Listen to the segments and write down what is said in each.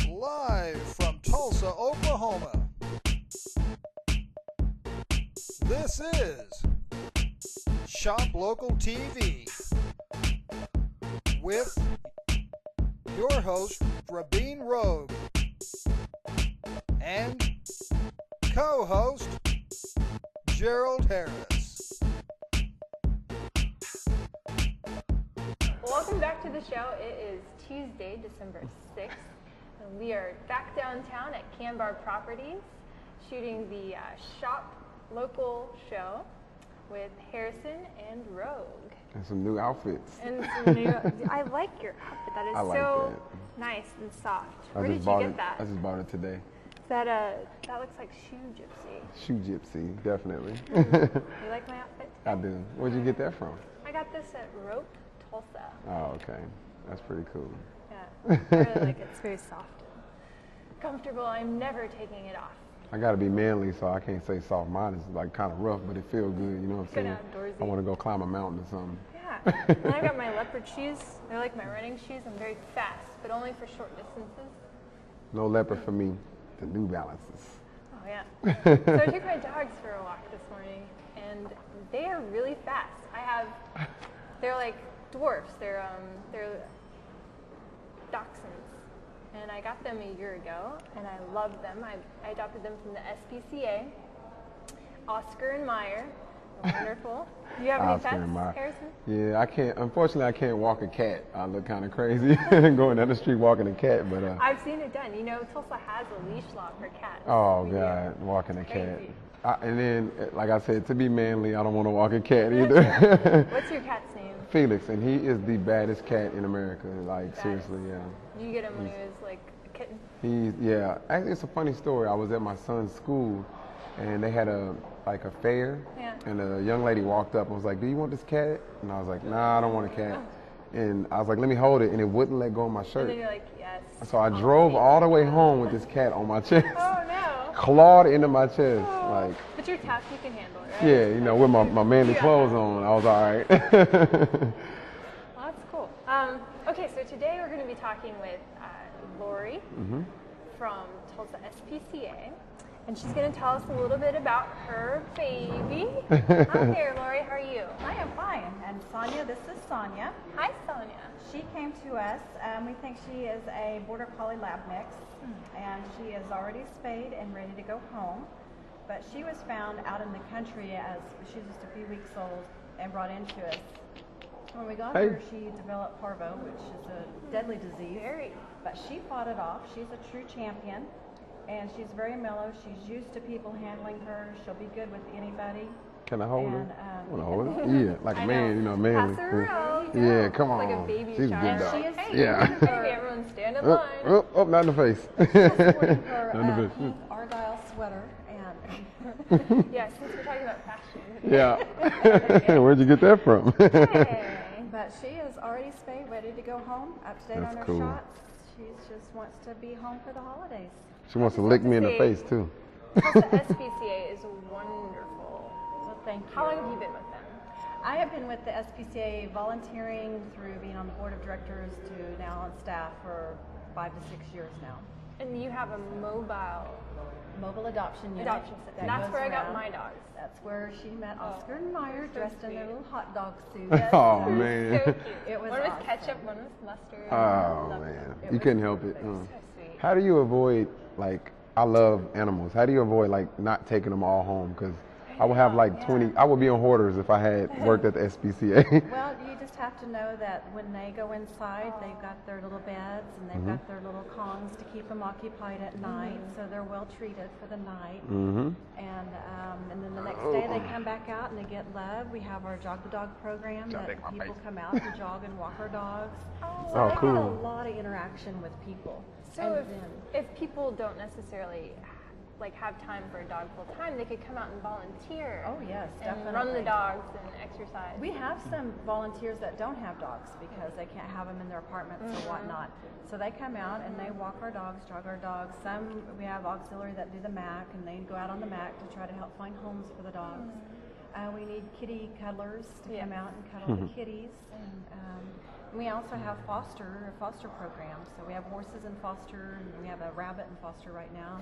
Live from Tulsa, Oklahoma, this is Shop Local TV with your host, Rabin Rogue, and co-host, Gerald Harris. Welcome back to the show. It is Tuesday, December 6th. And we are back downtown at Canbar Properties shooting the Shop Local show with Harrison and Rogue. And some new outfits. And some new, I like your outfit. That is so that. Nice and soft. I Where did you get that? I just bought it today. Is that that looks like Shoe Gypsy. Shoe Gypsy, definitely. You like my outfit today? I do. Where'd you get that from? I got this at Rope, Tulsa. Oh, okay. That's pretty cool. Yeah, I really like it. It's very soft and comfortable. I'm never taking it off. I gotta be manly, so I can't say soft. Mine is like kind of rough, but it feels good. You know what I'm saying? Outdoorsy. I want to go climb a mountain or something. Yeah. And I got my leopard shoes. They're like my running shoes. I'm very fast, but only for short distances. No leopard for me. The New Balances. Oh yeah. So I took my dogs for a walk this morning, and they are really fast. They're like dwarfs. They're dachshunds. And I got them a year ago, and I love them. I adopted them from the SPCA. Oscar and Meyer. They're wonderful. Do you have any pets, Harrison? Yeah, I can't. Unfortunately, I can't walk a cat. I look kind of crazy going down the street walking a cat, but I've seen it done. You know, Tulsa has a leash law for cats. Oh God, walking a cat. And then, like I said, to be manly, I don't want to walk a cat either. What's your cat's name? Felix, and he is the baddest cat in America. Like seriously, yeah. Did you get him when he was like a kitten? Yeah. Actually, it's a funny story. I was at my son's school, and they had a fair, and a young lady walked up and was like, "Do you want this cat?" And I was like, "Nah, I don't want a cat." And I was like, "Let me hold it," and it wouldn't let go of my shirt. And then you're like, "Yes." So I drove all the way home with this cat on my chest. Oh no! Clawed into my chest, like. But you're tough. You can handle it, right? Yeah, you know, with my manly clothes on, I was all right. Well, that's cool. Okay, so today we're going to be talking with Lori from Tulsa SPCA. And she's going to tell us a little bit about her baby. Hi there, Lori. How are you? I am fine. And Sonia, this is Sonia. Hi, Sonia. She came to us. We think she is a Border Collie Lab mix. And she is already spayed and ready to go home. But she was found out in the country as she was just a few weeks old and brought into us. When we got her, she developed parvo, which is a deadly disease. But she fought it off. She's a true champion. And she's very mellow. She's used to people handling her. She'll be good with anybody. Can I hold her? I want to hold her? Yeah, like a man, you know, manly. Pass her around. Yeah, come on. Like a baby She's child. a good dog. She is, yeah. Baby, everyone stand in line. Oh, not in the face. She's sporting her pink Argyle sweater. And yeah, since we're talking about fashion. Yeah. Where'd you get that from? Hey. But she is already spayed, ready to go home, up to date on her shots. She just wants to be home for the holidays. She wants to lick me in the face, too. Tulsa SPCA is wonderful. Well, thank you. How long have you been with them? I have been with the SPCA volunteering through being on the board of directors to now on staff for 5 to 6 years now. And you have a mobile adoption unit. And that's where I got my dogs. That's where she met Oscar and Meyer dressed in their little hot dog suits. Oh, man. So cute. It was one was awesome. ketchup, one was mustard. Oh, man. You couldn't help it. So sweet. How do you avoid, like, I love animals. How do you avoid, like, not taking them all home? Because I would have, like, 20, I would be on hoarders if I had worked at the SPCA. Well, you just have to know that when they go inside, they've got their little beds and they've got their little Kongs to keep them occupied at night, so they're well treated for the night. And then the next day they come back out and they get love. We have our Jog the Dog program that people come out and jog and walk our dogs. So they cool. get a lot of interaction with people. So if people don't necessarily like have time for a dog full time, they could come out and volunteer. Oh yes, and definitely. run the dogs and exercise. We have some volunteers that don't have dogs because they can't have them in their apartments or whatnot. So they come out and they walk our dogs, jog our dogs. Some we have auxiliary that do the MAC and they go out on the MAC to try to help find homes for the dogs. We need kitty cuddlers to come out and cuddle the kitties. And we also have a foster program. So we have horses in foster, and we have a rabbit in foster right now.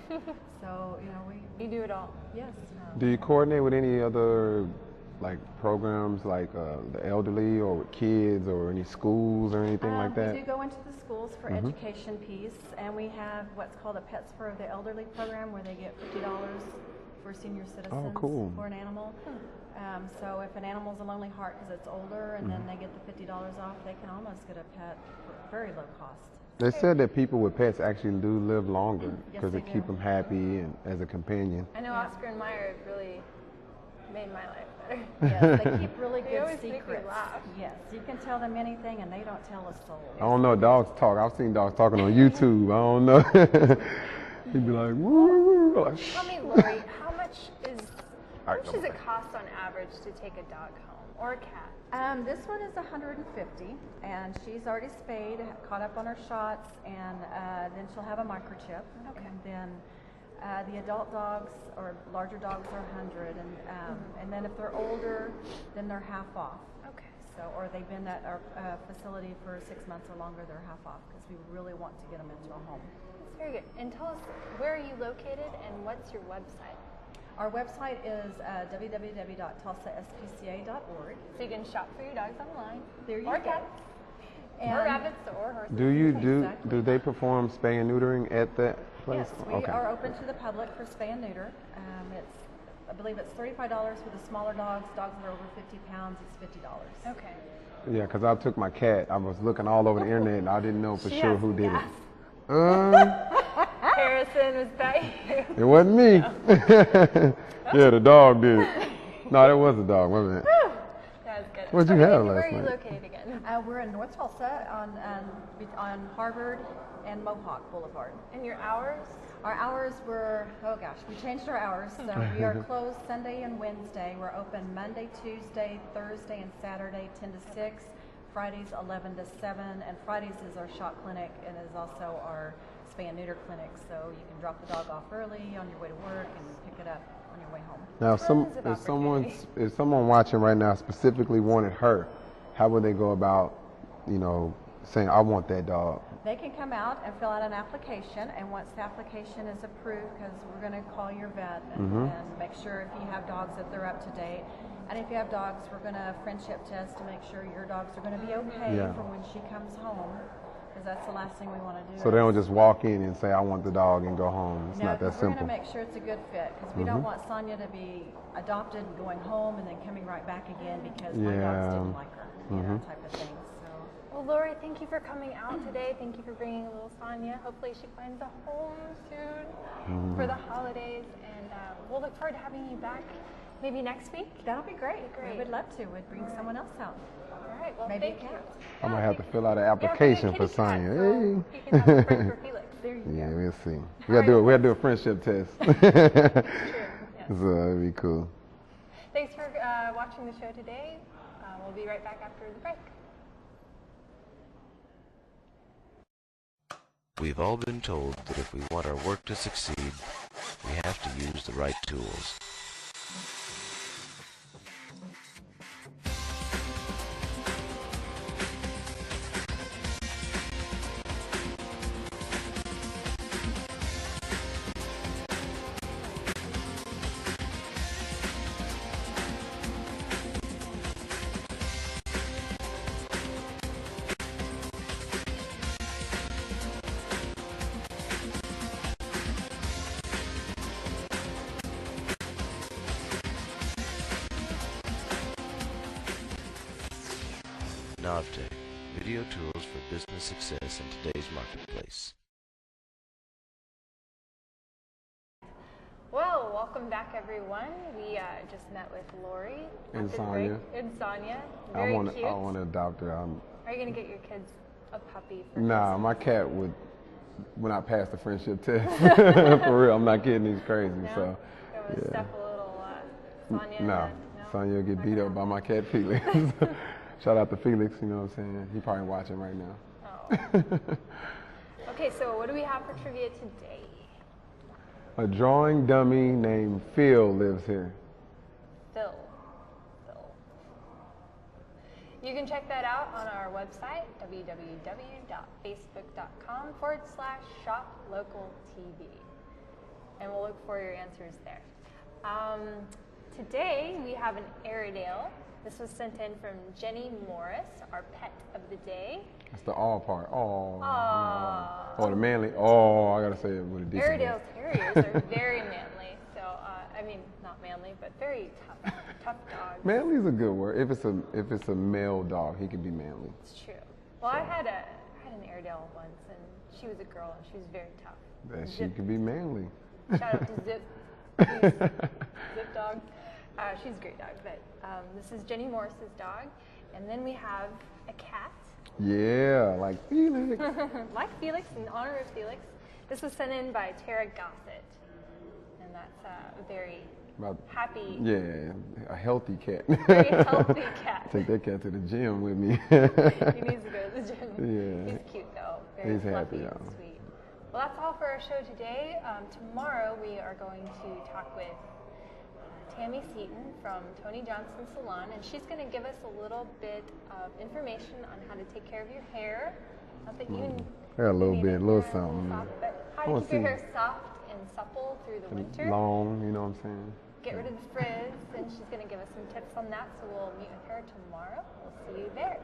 So, you know, You do it all. yes. Do you coordinate with any other like programs like the elderly or with kids or any schools or anything like that? We do go into the schools for education piece, and we have what's called a Pets for the Elderly program where they get $50 for senior citizens for an animal. So if an animal's a lonely heart because it's older and then they get the $50 off, they can almost get a pet for very low cost. They said that people with pets actually do live longer because Yes, they they keep do. them happy and as a companion. I know Oscar and Meyer really made my life better. Yes, they keep really They good always make me secrets. laugh. Yes, you can tell them anything and they don't tell a soul. I don't know, dogs talk. I've seen dogs talking on YouTube. I don't know. He'd be like, woo. Like, Tell me, Lori, how much does it cost on average to take a dog home or a cat? This one is $150, and she's already spayed, caught up on her shots, and then she'll have a microchip. Okay. And then the adult dogs or larger dogs are $100, and then if they're older, then they're half off. Okay. So, or they've been at our facility for 6 months or longer, they're half off because we really want to get them into a home. That's very good. And tell us, where are you located and what's your website? Our website is www.tulsaspca.org. So you can shop for your dogs online. There you or go. cats. And Or rabbits or horses. do they perform spay and neutering at that place? Yes, we are open to the public for spay and neuter. I believe it's $35 for the smaller dogs. Dogs that are over 50 pounds, it's $50. Okay. Yeah, because I took my cat. I was looking all over the internet and I didn't know for She sure has who did gas. it. Harrison, was that you? It wasn't me. Yeah, the dog did it. No, that was a dog. Wait a minute. That was good. What'd you Okay, have where last are you night? located again? We're in North Tulsa on Harvard and Mohawk Boulevard. And your hours? Our hours were, we changed our hours. So we are closed Sunday and Wednesday. We're open Monday, Tuesday, Thursday, and Saturday, 10 to 6. Fridays, 11 to 7. And Fridays is our shop clinic and is also our spay and neuter clinic. So you can drop the dog off early on your way to work and pick it up on your way home. Now, Tons of if someone watching right now specifically wanted her, how would they go about, saying, I want that dog? They can come out and fill out an application, and once the application is approved, because we're going to call your vet and make sure if you have dogs that they're up to date. And if you have dogs, we're going to friendship test to make sure your dogs are going to be okay for when she comes home, because that's the last thing we want to do. So they don't just walk in and say, I want the dog and go home. It's not that we're simple. going to make sure it's a good fit, because we don't want Sonia to be adopted and going home and then coming right back again because my dogs didn't like her, type of thing. Well, Lori, thank you for coming out today. Thank you for bringing a little Sonia. Hopefully she finds a home soon for the holidays. And we'll look forward to having you back maybe next week. That'll be great. Great. We would love to. We'd bring someone else out. All right. Well, Maybe thank a you. cat. I might have to fill out an application for Sonya. So Hey. you can have a friend for Felix. There you Yeah, go. we'll see. We gotta do a friendship test. True. Yes. So that'd be cool. Thanks for watching the show today. We'll be right back after the break. We've all been told that if we want our work to succeed, we have to use the right tools. Navtech, video tools for business success in today's marketplace. Well, welcome back, everyone. We just met with Lori And after the Sonia. break. And Sonia. I Very want cute. to adopt her. Are you going to get your kids a puppy for Nah, Christmas? my cat would not pass the friendship test. For real, I'm not kidding. He's crazy. No? So, It was yeah. stuff a little Sonia. No, Sonya will get beat up by my cat Felix. Shout out to Felix, you know what I'm saying? He probably watching right now. Oh. Okay, so what do we have for trivia today? A drawing dummy named Phil lives here. Phil. You can check that out on our website, www.facebook.com/ShopLocalTV. And we'll look for your answers there. Today we have an Airedale. This was sent in from Jenny Morris, our pet of the day. That's the all part. Oh. Aww. Oh, the manly. Oh, I gotta say it with a decent. Airedale Terriers are very manly. So, I mean, not manly, but very tough dogs. Manly is a good word. If it's a male dog, he can be manly. It's true. Well, I had an Airedale once, and she was a girl, and she was very tough. That she can be manly. Shout out to Zip. Zip dog. She's a great dog, but this is Jenny Morris's dog. And then we have a cat. Yeah, like Felix. Like Felix, in honor of Felix. This was sent in by Tara Gossett. And that's a very happy. Yeah, a healthy cat. Very healthy cat. Take that cat to the gym with me. He needs to go to the gym. Yeah. He's cute though. Very He's fluffy happy, and y'all. sweet. Well, that's all for our show today. Tomorrow we are going to talk with Tammy Seaton from Tony Johnson Salon, and she's going to give us a little bit of information on how to take care of your hair. Not that you Yeah, a little need bit, a your little hair something. soft, but how to keep your hair soft and supple through the winter. Long, you know what I'm saying? Get rid of the frizz, and she's going to give us some tips on that. So we'll meet with her tomorrow. We'll see you there.